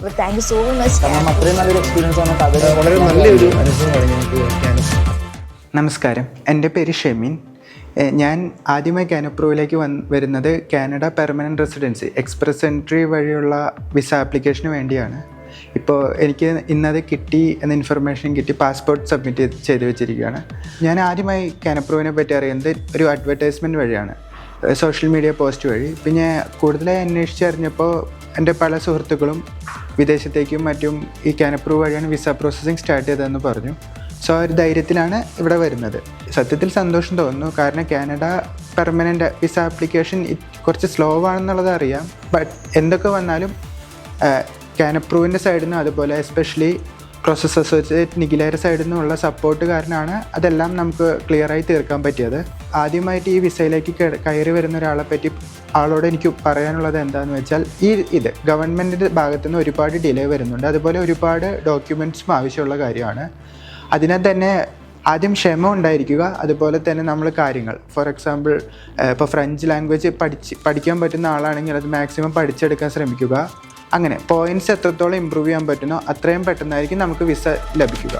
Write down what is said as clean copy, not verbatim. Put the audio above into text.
Thank you so much. അത്രയും നല്ലൊരു experience ആണ്. വളരെ നല്ലൊരു അനുഭവമാണ് ഞങ്ങൾക്ക്. നമസ്കാരം, എൻ്റെ പേര് ഷെമീൻ. ഞാൻ ആദ്യമായി കാനപ്രൂവിലേക്ക് വരുന്നത് Canada permanent residency express entry വഴിയുള്ള വിസ ആപ്ലിക്കേഷന് വേണ്ടിയാണ്. ഇപ്പോൾ എനിക്ക് ഇന്നത് കിട്ടി എന്ന ഇൻഫർമേഷൻ കിട്ടി, പാസ്പോർട്ട് സബ്മിറ്റ് ചെയ്ത് വെച്ചിരിക്കുകയാണ്. ഞാൻ ആദ്യമായി കാനപ്രൂവിനെ പറ്റി അറിയുന്നത് ഒരു അഡ്വർടൈസ്മെൻറ്റ് വഴിയാണ്, സോഷ്യൽ മീഡിയ പോസ്റ്റ് വഴി. പിന്നെ കൂടുതലായി അന്വേഷിച്ചറിഞ്ഞപ്പോൾ എൻ്റെ പല സുഹൃത്തുക്കളും വിദേശത്തേക്കും മറ്റും ഈ കാനപ്രൂവ് വഴിയാണ് വിസ പ്രോസസ്സിങ് സ്റ്റാർട്ട് ചെയ്തതെന്ന് പറഞ്ഞു. സോ ആ ഒരു ധൈര്യത്തിലാണ് ഇവിടെ വരുന്നത്. സത്യത്തിൽ സന്തോഷം തോന്നുന്നു, കാരണം കാനഡ പെർമനൻ്റ് വിസ ആപ്ലിക്കേഷൻ കുറച്ച് സ്ലോ ആണെന്നുള്ളത് അറിയാം. ബട്ട് എന്തൊക്കെ വന്നാലും കാനപ്രൂവിൻ്റെ സൈഡിൽ നിന്നും അതുപോലെ എസ്പെഷ്യലി പ്രോസസ് അസോസിയേറ്റ് നിഖിലയുടെ സൈഡിൽ നിന്നുള്ള സപ്പോർട്ട് കാരണമാണ് അതെല്ലാം നമുക്ക് ക്ലിയറായി തീർക്കാൻ പറ്റിയത്. ആദ്യമായിട്ട് ഈ വിസയിലേക്ക് കയറി വരുന്ന ആളോട് എനിക്ക് പറയാനുള്ളത് എന്താണെന്ന് വെച്ചാൽ, ഇത് ഗവൺമെൻറ്റിൻ്റെ ഭാഗത്തുനിന്ന് ഒരുപാട് ഡിലേ വരുന്നുണ്ട്. അതുപോലെ ഒരുപാട് ഡോക്യുമെൻറ്റ്സും ആവശ്യമുള്ള കാര്യമാണ്. അതിനാൽ തന്നെ ആദ്യം ക്ഷമ ഉണ്ടായിരിക്കുക. അതുപോലെ തന്നെ നമ്മൾ കാര്യങ്ങൾ, ഫോർ എക്സാമ്പിൾ ഇപ്പോൾ ഫ്രഞ്ച് ലാംഗ്വേജ് പഠിക്കാൻ പറ്റുന്ന ആളാണെങ്കിൽ അത് മാക്സിമം പഠിച്ചെടുക്കാൻ ശ്രമിക്കുക. അങ്ങനെ പോയിൻറ്റ്സ് എത്രത്തോളം ഇമ്പ്രൂവ് ചെയ്യാൻ പറ്റുന്നോ അത്രയും പെട്ടെന്നായിരിക്കും നമുക്ക് വിസ ലഭിക്കുക.